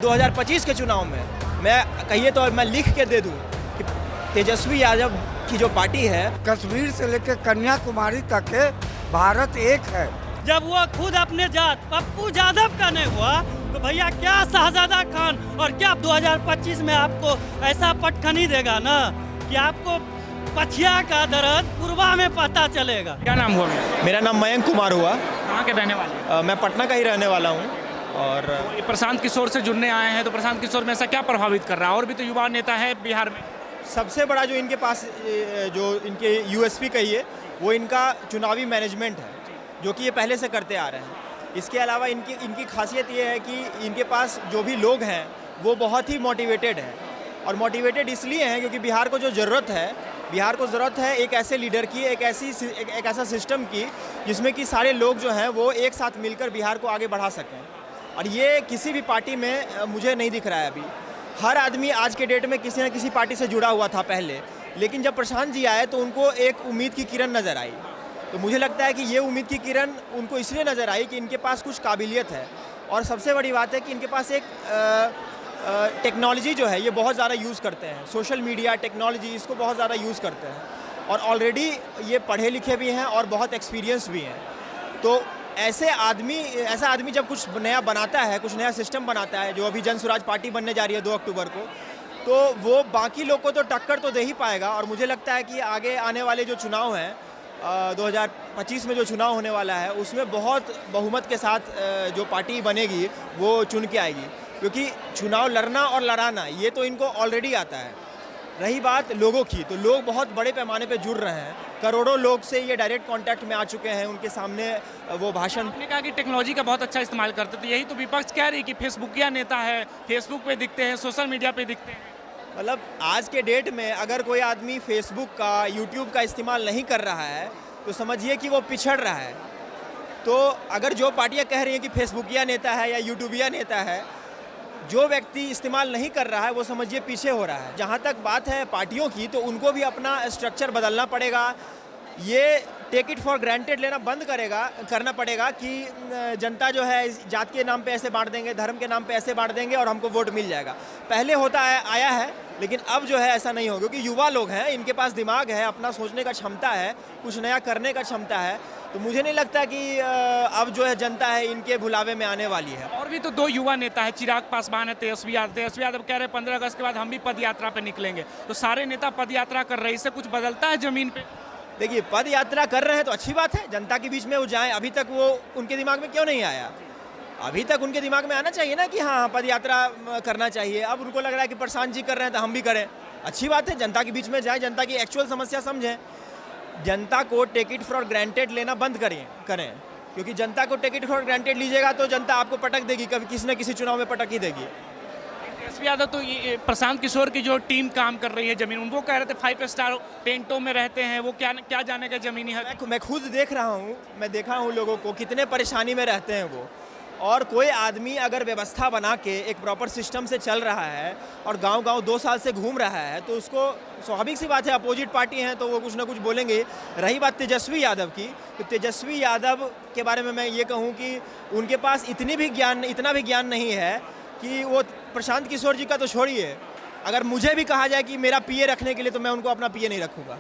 2025 के चुनाव में मैं कहिए तो मैं लिख के दे दूं कि तेजस्वी यादव की जो पार्टी है, कश्मीर से लेकर कन्याकुमारी तक है, भारत एक है। जब वो खुद अपने जात पप्पू यादव का नहीं हुआ तो भैया क्या शहजादा खान और क्या 2025 में आपको ऐसा पटखनी देगा ना कि आपको पछिया का दर्द पूर्वा में पता चलेगा। क्या नाम हुआ मेरा? मेरा नाम मयंक कुमार हुआ। कहाँ के रहने वाले हैं? मैं पटना का ही रहने वाला हूँ। और ये प्रशांत किशोर से जुड़ने आए हैं, तो प्रशांत किशोर में ऐसा क्या प्रभावित कर रहा है? और भी तो युवा नेता है बिहार में। सबसे बड़ा जो इनके पास जो इनके यूएसपी कहिए वो इनका चुनावी मैनेजमेंट है, जो कि ये पहले से करते आ रहे हैं। इसके अलावा इनकी खासियत ये है कि इनके पास जो भी लोग हैं वो बहुत ही मोटिवेटेड हैं, और मोटिवेटेड इसलिए हैं क्योंकि बिहार को जो ज़रूरत है एक ऐसे लीडर की, एक ऐसा सिस्टम की जिसमें कि सारे लोग जो हैं वो एक साथ मिलकर बिहार को आगे बढ़ा सकें। और ये किसी भी पार्टी में मुझे नहीं दिख रहा है अभी। हर आदमी आज के डेट में किसी न किसी पार्टी से जुड़ा हुआ था पहले, लेकिन जब प्रशांत जी आए तो उनको एक उम्मीद की किरण नज़र आई। तो मुझे लगता है कि ये उम्मीद की किरण उनको इसलिए नज़र आई कि इनके पास कुछ काबिलियत है, और सबसे बड़ी बात है कि इनके पास एक टेक्नोलॉजी जो है ये बहुत ज़्यादा यूज़ करते हैं। सोशल मीडिया टेक्नोलॉजी इसको बहुत ज़्यादा यूज़ करते हैं, और ऑलरेडी ये पढ़े लिखे भी हैं और बहुत एक्सपीरियंस भी हैं। तो ऐसा आदमी जब कुछ नया बनाता है, कुछ नया सिस्टम बनाता है, जो अभी जन स्वराज पार्टी बनने जा रही है 2 अक्टूबर को, तो वो बाकी लोग को तो टक्कर तो दे ही पाएगा। और मुझे लगता है कि आगे आने वाले जो चुनाव हैं 2025 में जो चुनाव होने वाला है उसमें बहुत बहुमत के साथ जो पार्टी बनेगी वो चुन के आएगी, क्योंकि चुनाव लड़ना और लड़ाना ये तो इनको ऑलरेडी आता है। रही बात लोगों की, तो लोग बहुत बड़े पैमाने पे जुड़ रहे हैं। करोड़ों लोग से ये डायरेक्ट कांटेक्ट में आ चुके हैं, उनके सामने वो भाषण। आपने कहा कि टेक्नोलॉजी का बहुत अच्छा इस्तेमाल करते, तो यही तो विपक्ष कह रही है कि फेसबुकिया नेता है, फेसबुक पे दिखते हैं, सोशल मीडिया पे दिखते हैं। मतलब आज के डेट में अगर कोई आदमी फेसबुक का, यूट्यूब का इस्तेमाल नहीं कर रहा है तो समझिए कि वो पिछड़ रहा है। तो अगर जो पार्टियाँ कह रही हैं कि फेसबुकिया नेता है या यूट्यूबिया नेता है, जो व्यक्ति इस्तेमाल नहीं कर रहा है वो समझिए पीछे हो रहा है। जहाँ तक बात है पार्टियों की, तो उनको भी अपना स्ट्रक्चर बदलना पड़ेगा। ये टेक इट फॉर ग्रांटेड लेना बंद करना पड़ेगा कि जनता जो है इस जात के नाम पे ऐसे बांट देंगे, धर्म के नाम पे ऐसे बांट देंगे और हमको वोट मिल जाएगा। पहले आया है, लेकिन अब जो है ऐसा नहीं होगा, क्योंकि युवा लोग हैं, इनके पास दिमाग है, अपना सोचने का क्षमता है, कुछ नया करने का क्षमता है। तो मुझे नहीं लगता कि अब जो है जनता है इनके बुलावे में आने वाली है। और भी तो 2 युवा नेता है, चिराग पासवान है, तेजस्वी यादव कह रहे हैं 15 अगस्त के बाद हम भी पद यात्रा पे निकलेंगे। तो सारे नेता पद यात्रा कर रहे हैं, इससे कुछ बदलता है जमीन पे? देखिए, पद यात्रा कर रहे हैं तो अच्छी बात है, जनता के बीच में वो जाएं। अभी तक वो उनके दिमाग में क्यों नहीं आया? अभी तक उनके दिमाग में आना चाहिए ना कि हाँ पद यात्रा करना चाहिए। अब उनको लग रहा है कि प्रशांत जी कर रहे हैं तो हम भी करें। अच्छी बात है, जनता के बीच में जाएं, जनता की एक्चुअल समस्या समझें। जनता को टेक इट फॉर ग्रांटेड लेना बंद करें, क्योंकि जनता को टेक इट फॉर ग्रांटेड लीजिएगा तो जनता आपको पटक देगी, कभी किसी न किसी चुनाव में पटक ही देगी। तेजस्वी यादव तो ये प्रशांत किशोर की जो टीम काम कर रही है जमीन, उनको कह रहे थे 5 स्टार टेंटों में रहते हैं, वो क्या जाने का जमीनी है। मैं खुद देख रहा हूँ, मैं देखा हूँ लोगों को कितने परेशानी में रहते हैं वो। और कोई आदमी अगर व्यवस्था बना के एक प्रॉपर सिस्टम से चल रहा है और गांव-गांव 2 साल से घूम रहा है, तो उसको स्वाभाविक सी बात है, अपोजिट पार्टी हैं तो वो कुछ ना कुछ बोलेंगे। रही बात तेजस्वी यादव की, तो तेजस्वी यादव के बारे में मैं ये कहूँ कि उनके पास इतना भी ज्ञान नहीं है कि वो प्रशांत किशोर जी का तो छोड़िए, अगर मुझे भी कहा जाए कि मेरा पीए रखने के लिए, तो मैं उनको अपना पीए नहीं रखूँगा।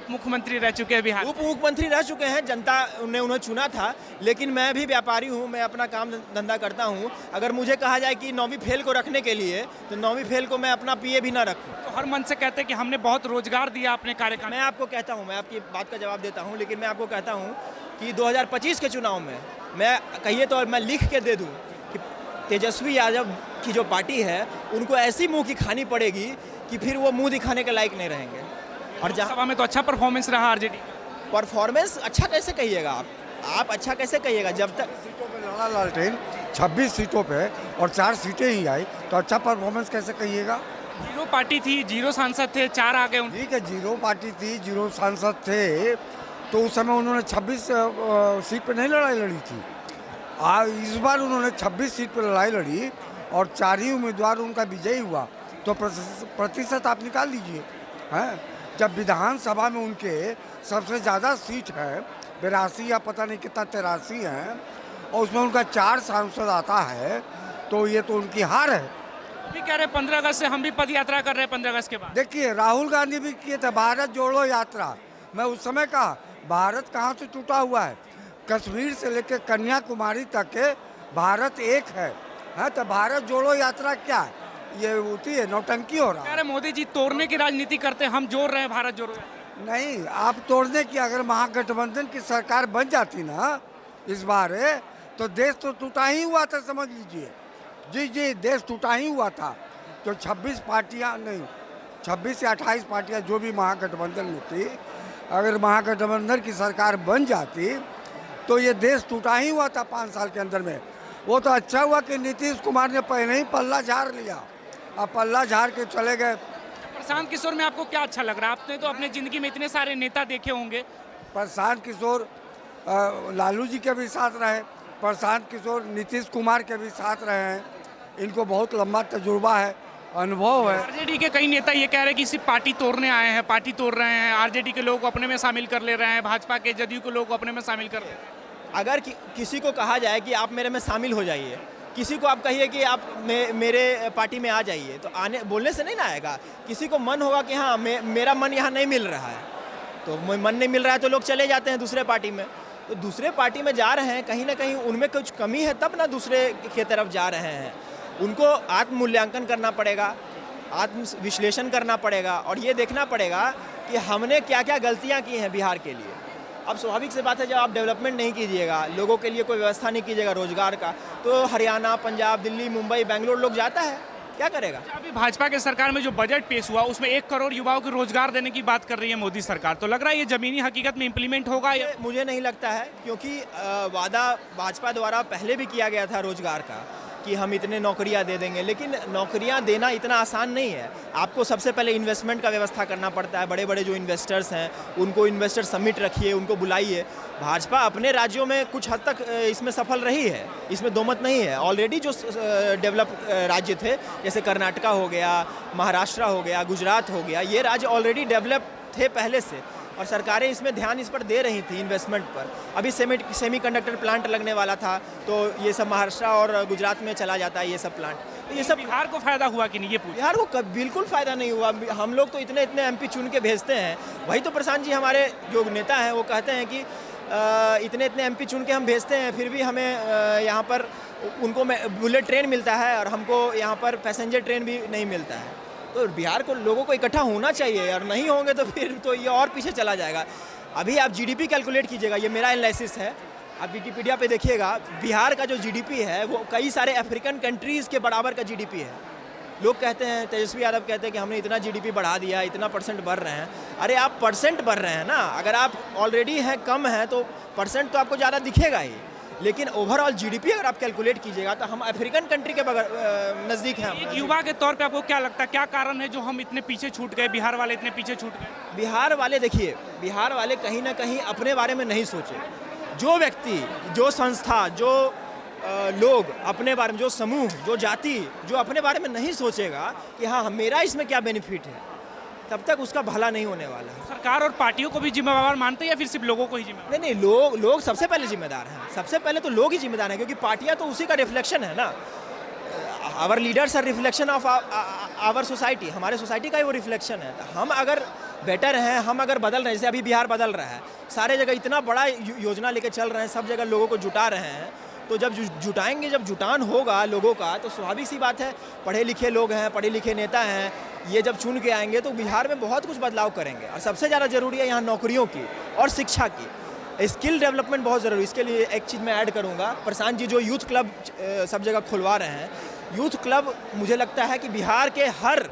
मुख्यमंत्री रह चुके हैं बिहार, उप मुख्यमंत्री रह चुके हैं, जनता ने उन्हें चुना था। लेकिन मैं भी व्यापारी हूं, मैं अपना काम धंधा करता हूं। अगर मुझे कहा जाए कि 9वीं फेल को रखने के लिए, तो 9वीं फेल को मैं अपना पीए भी ना रखूं। तो हर मन से कहते हैं कि हमने बहुत रोजगार दिया अपने कार्यकाल। मैं आपको कहता हूं, मैं आपकी बात का जवाब देता हूं, लेकिन मैं आपको कहता हूं कि 2025 के चुनाव में मैं कहिए तो मैं लिख के दे दूँ कि तेजस्वी यादव की जो पार्टी है उनको ऐसी मुँह की खानी पड़ेगी कि फिर वो मुँह दिखाने के लायक नहीं रहेंगे। और सभा में तो अच्छा परफॉर्मेंस रहा आरजेडी। परफॉर्मेंस अच्छा कैसे कहिएगा आप अच्छा कैसे कहिएगा? जब तक सीटों पे लड़ा लालटेन, 26 सीटों पे और 4 सीटें ही आई, तो अच्छा परफॉर्मेंस कैसे कहिएगा? 0 पार्टी थी, 0 सांसद थे, 4 आ गए। ठीक है, 0 पार्टी थी, 0 सांसद थे, तो उस समय उन्होंने 26 सीट पे नहीं लड़ाई लड़ी थी। इस बार उन्होंने 26 सीट पर लड़ाई लड़ी और 4 ही उम्मीदवार उनका विजयी हुआ, तो प्रतिशत आप निकाल लीजिए। हैं, जब विधानसभा में उनके सबसे ज़्यादा सीट है 82 या पता नहीं कितना 83 हैं, और उसमें उनका 4 सांसद आता है, तो ये तो उनकी हार है। भी कह रहे 15 अगस्त से हम भी पद यात्रा कर रहे हैं 15 अगस्त के बाद। देखिए राहुल गांधी भी किए थे भारत जोड़ो यात्रा। मैं उस समय कहा भारत कहाँ से टूटा हुआ है, कश्मीर से लेकर कन्याकुमारी तक के भारत एक है। तो भारत जोड़ो यात्रा क्या है, ये होती है नौटंकी हो रहा कह है। रहे मोदी जी तोड़ने की राजनीति करते हैं, हम जोड़ रहे हैं भारत जोड़ो। नहीं, आप तोड़ने की अगर महागठबंधन की सरकार बन जाती ना इस बार तो देश तो टूटा ही हुआ था, समझ लीजिए। जी जी, देश टूटा ही हुआ था। तो 26 पार्टियां नहीं, 26 या 28 पार्टियां जो भी महागठबंधन में थी, अगर महागठबंधन की सरकार बन जाती तो ये देश टूटा ही हुआ था 5 साल के अंदर में। वो तो अच्छा हुआ कि नीतीश कुमार ने पहले ही पल्ला झाड़ लिया, अब पल्ला झाड़ के चले गए। प्रशांत किशोर में आपको क्या अच्छा लग रहा है? आपने तो अपने जिंदगी में इतने सारे नेता देखे होंगे। प्रशांत किशोर लालू जी के भी साथ रहे, प्रशांत किशोर नीतीश कुमार के भी साथ रहे हैं। इनको बहुत लंबा तजुर्बा है, अनुभव है। आरजेडी के कई नेता ये कह रहे हैं कि सिर्फ पार्टी तोड़ने आए हैं, पार्टी तोड़ रहे हैं, आरजेडी के लोग को अपने में शामिल कर ले रहे हैं, भाजपा के जदयू के लोग को अपने में शामिल कर ले रहे हैं। अगर किसी को कहा जाए कि आप मेरे में शामिल हो जाइए, किसी को आप कहिए कि आप मेरे पार्टी में आ जाइए, तो आने बोलने से नहीं ना आएगा। किसी को मन होगा कि हाँ मेरा मन यहाँ नहीं मिल रहा है, तो मन नहीं मिल रहा है तो लोग चले जाते हैं दूसरे पार्टी में। तो दूसरे पार्टी में जा रहे हैं, कहीं ना कहीं उनमें कुछ कमी है, तब ना दूसरे की तरफ जा रहे हैं। उनको आत्म मूल्यांकन करना पड़ेगा, आत्म विश्लेषण करना पड़ेगा और ये देखना पड़ेगा कि हमने क्या क्या गलतियाँ की हैं बिहार के लिए। अब स्वाभाविक सी बात है, जब आप डेवलपमेंट नहीं कीजिएगा, लोगों के लिए कोई व्यवस्था नहीं कीजिएगा रोजगार का, तो हरियाणा, पंजाब, दिल्ली, मुंबई, बेंगलोर लोग जाता है, क्या करेगा। अभी भाजपा के सरकार में जो बजट पेश हुआ उसमें 1 करोड़ युवाओं को रोजगार देने की बात कर रही है मोदी सरकार, तो लग रहा है ये जमीनी हकीकत में इम्प्लीमेंट होगा या? मुझे नहीं लगता है, क्योंकि वादा भाजपा द्वारा पहले भी किया गया था रोजगार का कि हम इतने नौकरियां दे देंगे, लेकिन नौकरियां देना इतना आसान नहीं है। आपको सबसे पहले इन्वेस्टमेंट का व्यवस्था करना पड़ता है। बड़े बड़े जो इन्वेस्टर्स हैं उनको इन्वेस्टर समिट रखिए, उनको बुलाइए। भाजपा अपने राज्यों में कुछ हद तक इसमें सफल रही है, इसमें दो मत नहीं है। ऑलरेडी जो डेवलप राज्य थे, जैसे कर्नाटका हो गया, महाराष्ट्र हो गया, गुजरात हो गया, ये राज्य ऑलरेडी डेवलप थे पहले से, और सरकारें इसमें ध्यान इस पर दे रही थी इन्वेस्टमेंट पर। अभी सेमीकंडक्टर प्लांट लगने वाला था, तो ये सब महाराष्ट्र और गुजरात में चला जाता है ये सब प्लांट। तो ये सब बिहार को फायदा हुआ कि नहीं, ये पूछ। बिहार को बिल्कुल फ़ायदा नहीं हुआ। हम लोग तो इतने इतने एमपी चुन के भेजते हैं, वही तो प्रशांत जी हमारे जो नेता हैं वो कहते हैं कि इतने इतने एमपी चुन के हम भेजते हैं, फिर भी हमें यहाँ पर उनको बुलेट ट्रेन मिलता है और हमको यहाँ पर पैसेंजर ट्रेन भी नहीं मिलता है। तो बिहार को लोगों को इकट्ठा होना चाहिए, और नहीं होंगे तो फिर तो ये और पीछे चला जाएगा। अभी आप जीडीपी कैलकुलेट कीजिएगा, ये मेरा एनालिसिस है, आप विकिपीडिया पे देखिएगा, बिहार का जो जीडीपी है वो कई सारे अफ्रीकन कंट्रीज़ के बराबर का जीडीपी है। लोग कहते हैं, तेजस्वी यादव कहते हैं कि हमने इतना जीडीपी बढ़ा दिया, इतना परसेंट बढ़ रहे हैं। अरे आप परसेंट बढ़ रहे हैं ना, अगर आप ऑलरेडी हैं कम हैं तो परसेंट तो आपको ज़्यादा दिखेगा ही, लेकिन ओवरऑल जीडीपी अगर आप कैलकुलेट कीजिएगा तो हम अफ्रीकन कंट्री के नज़दीक हैं। एक युवा के तौर पे आपको क्या लगता है, क्या कारण है जो हम इतने पीछे छूट गए, बिहार वाले इतने पीछे छूट गए? बिहार वाले देखिए, बिहार वाले कहीं ना कहीं अपने बारे में नहीं सोचे। जो व्यक्ति, जो संस्था, जो लोग अपने बारे में, जो समूह, जो जाति जो अपने बारे में नहीं सोचेगा कि हाँ मेरा इसमें क्या बेनिफिट है, तब तक उसका भला नहीं होने वाला है। सरकार और पार्टियों को भी जिम्मेवार मानते हैं या फिर सिर्फ लोगों को ही जिम्मेवार? नहीं, लोग सबसे पहले जिम्मेदार हैं। सबसे पहले तो लोग ही जिम्मेदार हैं, क्योंकि पार्टियां तो उसी का रिफ्लेक्शन है ना। Our leaders are reflection of our society, हमारे सोसाइटी का ही वो रिफ्लेक्शन है। तो हम अगर बेटर हैं, हम अगर बदल रहे हैं, जैसे अभी बिहार बदल रहा है, सारे जगह इतना बड़ा योजना लेके चल रहे हैं, सब जगह लोगों को जुटा रहे हैं, तो जब जुटाएंगे, जब जुटान होगा लोगों का, तो स्वाभाविक सी बात है, पढ़े लिखे लोग हैं, पढ़े लिखे नेता हैं, ये जब चुन के आएंगे तो बिहार में बहुत कुछ बदलाव करेंगे। और सबसे ज़्यादा ज़रूरी है यहाँ नौकरियों की और शिक्षा की, स्किल डेवलपमेंट बहुत ज़रूरी। इसके लिए एक चीज़ मैं ऐड करूँगा, प्रशांत जी जो यूथ क्लब सब जगह खुलवा रहे हैं, यूथ क्लब मुझे लगता है कि बिहार के हर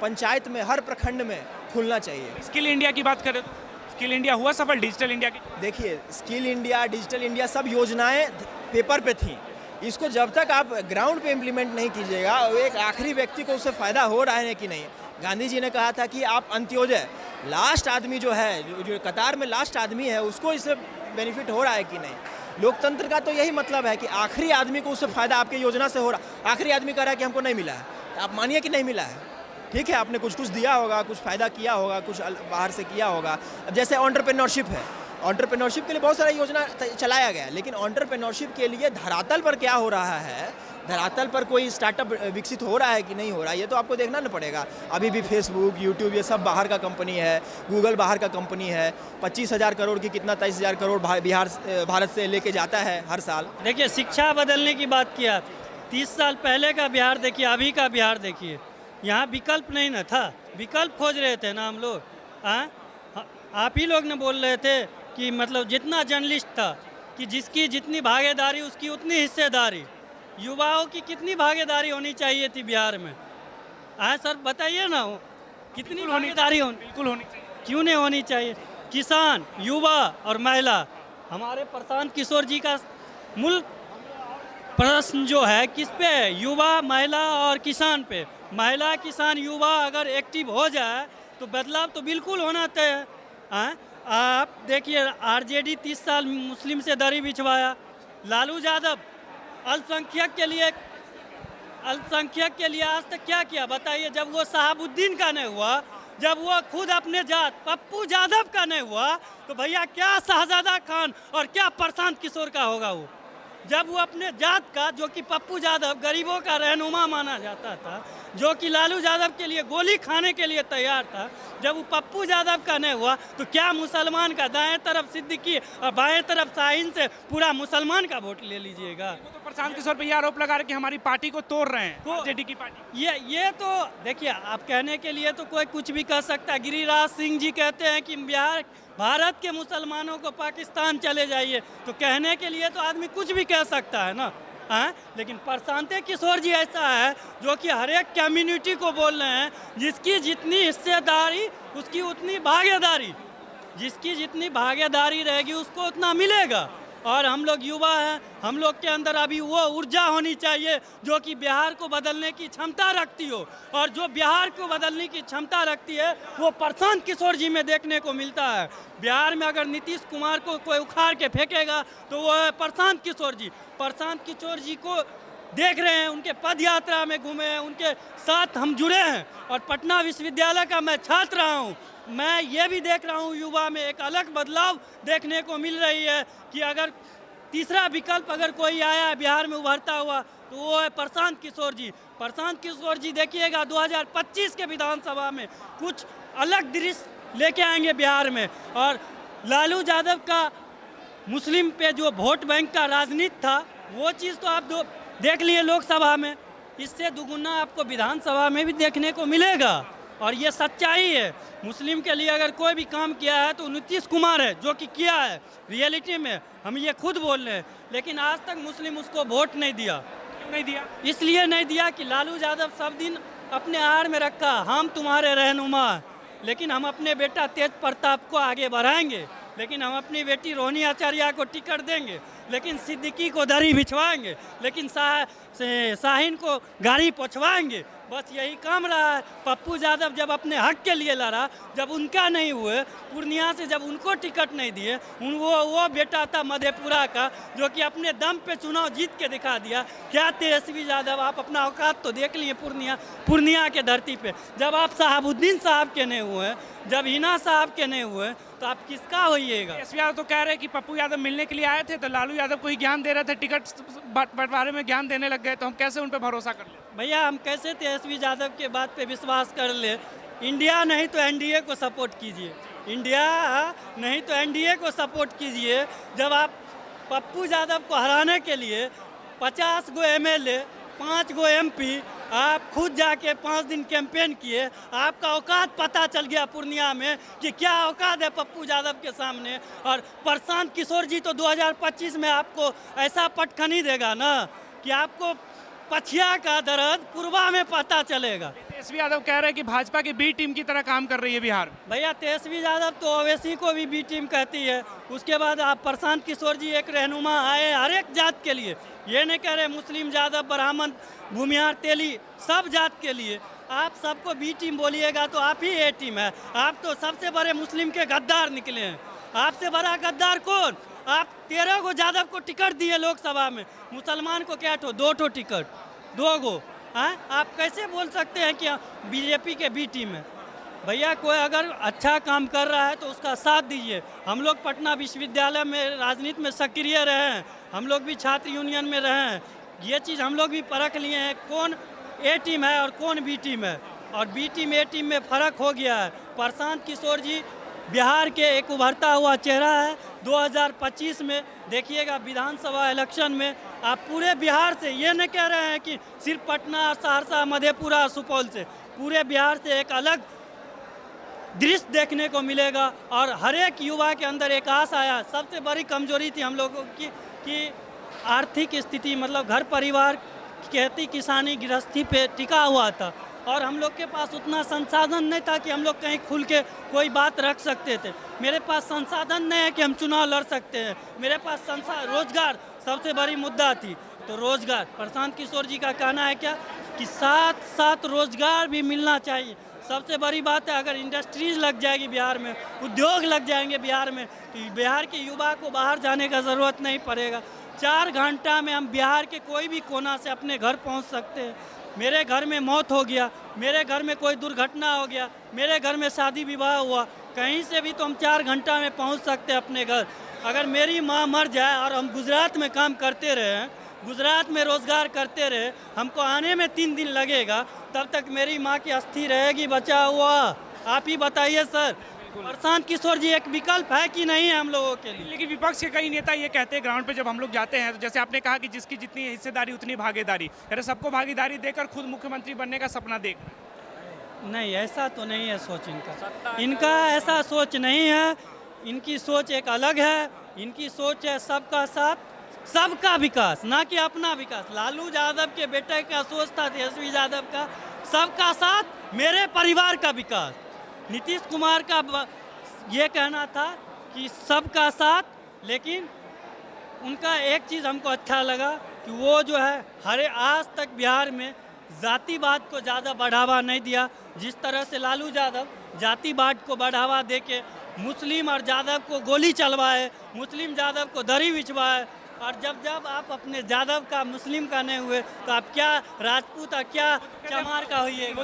पंचायत में, हर प्रखंड में खुलना चाहिए। स्किल इंडिया की बात करें तो स्किल इंडिया हुआ सफल, डिजिटल इंडिया की? देखिए, स्किल इंडिया, डिजिटल इंडिया सब योजनाएं पेपर पे थी, इसको जब तक आप ग्राउंड पे इम्प्लीमेंट नहीं कीजिएगा, एक आखिरी व्यक्ति को उससे फ़ायदा हो रहा है कि नहीं। गांधी जी ने कहा था कि आप अंत्योदय, लास्ट आदमी जो है, जो कतार में लास्ट आदमी है, उसको इससे बेनिफिट हो रहा है कि नहीं। लोकतंत्र का तो यही मतलब है कि आखिरी आदमी को उससे फ़ायदा आपकी योजना से हो रहा। आखिरी आदमी कह रहा है कि हमको नहीं मिला है, तो आप मानिए कि नहीं मिला है, ठीक है, आपने कुछ दिया होगा, कुछ फ़ायदा किया होगा, कुछ बाहर से किया होगा। अब जैसे एंटरप्रेन्योरशिप है, एंटरप्रेन्योरशिप के लिए बहुत सारा योजना चलाया गया, लेकिन एंटरप्रेन्योरशिप के लिए धरातल पर क्या हो रहा है धरातल पर कोई स्टार्टअप विकसित हो रहा है कि नहीं हो रहा है, ये तो आपको देखना ना पड़ेगा। अभी भी फेसबुक, यूट्यूब ये सब बाहर का कंपनी है, गूगल बाहर का कंपनी है। 25,000 करोड़ की कितना 23,000 करोड़ भारत से लेके जाता है हर साल। देखिए, शिक्षा बदलने की बात किया, 30 साल पहले का बिहार देखिए, अभी का बिहार देखिए। यहाँ विकल्प नहीं ना था, विकल्प खोज रहे थे ना हम लोग। आप ही लोग ने बोल रहे थे कि मतलब जितना जर्नलिस्ट था कि जिसकी जितनी भागीदारी उसकी उतनी हिस्सेदारी। युवाओं की कितनी भागीदारी होनी चाहिए थी बिहार में? सर बताइए ना, कितनी भागीदारी होनी? बिल्कुल होनी चाहिए। क्यों नहीं होनी चाहिए? किसान, युवा और महिला, हमारे प्रशांत किशोर जी का मूल प्रश्न जो है किस पे है? युवा, महिला और किसान पे। महिला, किसान, युवा अगर एक्टिव हो जाए तो बदलाव तो बिल्कुल होना तय है। आप देखिए, आरजेडी 30 साल मुस्लिम से दरी बिछवाया। लालू यादव अल्पसंख्यक के लिए आज तक क्या किया बताइए? जब वो शहाबुद्दीन का नहीं हुआ, जब वो खुद अपने जात पप्पू यादव का नहीं हुआ, तो भैया क्या शहजादा खान और क्या प्रशांत किशोर का होगा? वो जब वो अपने जात का, जो कि पप्पू यादव गरीबों का रहनुमा माना जाता था, जो कि लालू यादव के लिए गोली खाने के लिए तैयार था, जब वो पप्पू यादव का नहीं हुआ तो क्या मुसलमान का दाएं तरफ सिद्दीकी और बाएं तरफ शाहीन से पूरा मुसलमान का वोट ले लीजिएगा? वो तो प्रशांत किशोर पे ये आरोप लगा रहे कि हमारी पार्टी को तोड़ रहे हैं, आरजेडी की पार्टी। ये तो देखिए, आप कहने के लिए तो कोई कुछ भी कह सकता है। गिरिराज सिंह जी कहते हैं कि बिहार भारत के मुसलमानों को पाकिस्तान चले जाइए, तो कहने के लिए तो आदमी कुछ भी कह सकता है ना। लेकिन प्रशांत किशोर जी ऐसा है जो कि हर एक कम्युनिटी को बोल रहे हैं, जिसकी जितनी हिस्सेदारी उसकी उतनी भागीदारी, जिसकी जितनी भागीदारी रहेगी उसको उतना मिलेगा। और हम लोग युवा हैं, हम लोग के अंदर अभी वो ऊर्जा होनी चाहिए जो कि बिहार को बदलने की क्षमता रखती हो, और जो बिहार को बदलने की क्षमता रखती है वो प्रशांत किशोर जी में देखने को मिलता है। बिहार में अगर नीतीश कुमार को कोई उखाड़ के फेंकेगा तो वो है प्रशांत किशोर जी। प्रशांत किशोर जी को देख रहे हैं, उनके पद यात्रा में घूमे हैं, उनके साथ हम जुड़े हैं, और पटना विश्वविद्यालय का मैं छात्र रहा हूँ। मैं ये भी देख रहा हूँ युवा में एक अलग बदलाव देखने को मिल रही है कि अगर तीसरा विकल्प अगर कोई आया है बिहार में उभरता हुआ तो वो है प्रशांत किशोर जी। प्रशांत किशोर जी देखिएगा 2025 के विधानसभा में कुछ अलग दृश्य लेके आएंगे बिहार में। और लालू यादव का मुस्लिम पे जो वोट बैंक का राजनीति था, वो चीज़ तो आप देख लिए लोकसभा में, इससे दुगुना आपको विधानसभा में भी देखने को मिलेगा। और ये सच्चाई है, मुस्लिम के लिए अगर कोई भी काम किया है तो नीतीश कुमार है जो कि किया है। रियलिटी में हम ये खुद बोल रहे हैं, लेकिन आज तक मुस्लिम उसको वोट नहीं दिया। क्यों नहीं दिया? इसलिए नहीं दिया कि लालू यादव सब दिन अपने आड़ में रखा, हम तुम्हारे रहनुमा, लेकिन हम अपने बेटा तेज प्रताप को आगे बढ़ाएंगे, लेकिन हम अपनी बेटी रोहिणी आचार्य को टिकट देंगे, लेकिन सिद्दीकी को दरी बिछवाएंगे, लेकिन शाहीन को गाड़ी पहुँचवाएंगे। बस यही काम रहा है। पप्पू यादव जब अपने हक के लिए लड़ा, जब उनका नहीं हुए, पूर्णिया से जब उनको टिकट नहीं दिए, वो बेटा था मधेपुरा का जो कि अपने दम पे चुनाव जीत के दिखा दिया। क्या तेजस्वी यादव, आप अपना औकात तो देख लिए पूर्णिया के धरती पे। जब आप शहाबुद्दीन साहब के नहीं हुए, जब हिना साहब के नहीं हुए, तो आप किसका होइएगा? तेजस्वी यादव तो कह रहे हैं कि पप्पू यादव मिलने के लिए आए थे तो लालू यादव को ही ज्ञान दे रहे थे, टिकट बंटवारे में ज्ञान देने लग गए, तो हम कैसे उन पर भरोसा कर लें? भैया, हम कैसे तेजस्वी यादव के बात पे विश्वास कर ले? इंडिया नहीं तो एनडीए को सपोर्ट कीजिए, इंडिया नहीं तो एनडीए को सपोर्ट कीजिए। जब आप पप्पू यादव को हराने के लिए 50 गो एमएलए, 5 गो एमपी, आप खुद जाके 5 दिन कैंपेन किए, आपका औकात पता चल गया पूर्णिया में कि क्या औकात है पप्पू यादव के सामने। और प्रशांत किशोर जी तो 2025 में आपको ऐसा पटखनी देगा ना कि आपको पछिया का दर्द पूर्वा में पता चलेगा। तेजस्वी यादव कह रहे हैं कि भाजपा की बी टीम की तरह काम कर रही है बिहार में। भैया, तेजस्वी यादव तो ओवैसी को भी बी टीम कहती है। उसके बाद आप प्रशांत किशोर जी एक रहनुमा आए हर एक जात के लिए, ये नहीं कह रहे मुस्लिम, यादव, ब्राह्मण, भूमिहार, तेली, सब जात के लिए। आप सबको बी टीम बोलिएगा तो आप ही ए टीम है। आप तो सबसे बड़े मुस्लिम के गद्दार निकले हैं। आपसे बड़ा गद्दार कौन? आप 13 गो यादव को टिकट दिए लोकसभा में, मुसलमान को क्या 2 टिकट, 2 गो। आप कैसे बोल सकते हैं कि बीजेपी के बी टीम है? भैया, कोई अगर अच्छा काम कर रहा है तो उसका साथ दीजिए। हम लोग पटना विश्वविद्यालय में राजनीति में सक्रिय रहे हैं, हम लोग भी छात्र यूनियन में रहे हैं, ये चीज़ हम लोग भी परख लिए हैं, कौन ए टीम है और कौन बी टीम है, और बी टीम ए टीम में फ़र्क हो गया है। प्रशांत किशोर जी बिहार के एक उभरता हुआ चेहरा है। 2025 में देखिएगा विधानसभा इलेक्शन में आप पूरे बिहार से, ये नहीं कह रहे हैं कि सिर्फ पटना, सहरसा, मधेपुरा, सुपौल से, पूरे बिहार से एक अलग दृश्य देखने को मिलेगा। और हर एक युवा के अंदर एक आस आया। सबसे बड़ी कमजोरी थी हम लोगों की कि आर्थिक स्थिति, मतलब घर परिवार खेती किसानी गृहस्थी पे टिका हुआ था, और हम लोग के पास उतना संसाधन नहीं था कि हम लोग कहीं खुल के कोई बात रख सकते थे। मेरे पास संसाधन नहीं है कि हम चुनाव लड़ सकते हैं। मेरे पास रोजगार सबसे बड़ी मुद्दा थी, तो रोजगार, प्रशांत किशोर जी का कहना है क्या कि साथ साथ रोजगार भी मिलना चाहिए। सबसे बड़ी बात है, अगर इंडस्ट्रीज लग जाएगी बिहार में, उद्योग लग जाएंगे बिहार में, तो बिहार के युवा को बाहर जाने का ज़रूरत नहीं पड़ेगा। 4 घंटा में हम बिहार के कोई भी कोना से अपने घर पहुंच सकते हैं। मेरे घर में मौत हो गया, मेरे घर में कोई दुर्घटना हो गया, मेरे घर में शादी विवाह हुआ, कहीं से भी तो हम 4 घंटा में पहुंच सकते हैं अपने घर। अगर मेरी माँ मर जाए और हम गुजरात में काम करते रहे, गुजरात में रोज़गार करते रहे, हमको आने में 3 दिन लगेगा, तब तक मेरी माँ की अस्थि रहेगी बचा हुआ। आप ही बताइए सर, प्रशांत किशोर जी एक विकल्प है कि नहीं है हम लोगों के लिए? लेकिन विपक्ष के कई नेता ये कहते हैं ग्राउंड पे जब हम लोग जाते हैं, तो जैसे आपने कहा कि जिसकी जितनी हिस्सेदारी उतनी भागीदारी, यानी सबको भागीदारी देकर खुद मुख्यमंत्री बनने का सपना देख। नहीं, ऐसा तो नहीं है सोच इनका। इनका ऐसा सोच नहीं है, इनकी सोच एक अलग है। इनकी सोच है सबका साथ, सबका विकास, ना कि अपना विकास। लालू यादव के बेटे का सोच था, तेजस्वी यादव का, सबका साथ, मेरे परिवार का विकास। नीतीश कुमार का ये कहना था कि सबका साथ, लेकिन उनका एक चीज़ हमको अच्छा लगा कि वो जो है हरे आज तक बिहार में जातिवाद को ज़्यादा बढ़ावा नहीं दिया। जिस तरह से लालू यादव जातिवाद को बढ़ावा देके मुस्लिम और यादव को गोली चलवाए, मुस्लिम यादव को दरी बिछवाए, और जब आप अपने यादव का मुस्लिम का नहीं हुए तो आप क्या राजपूत और क्या चमार का हुई।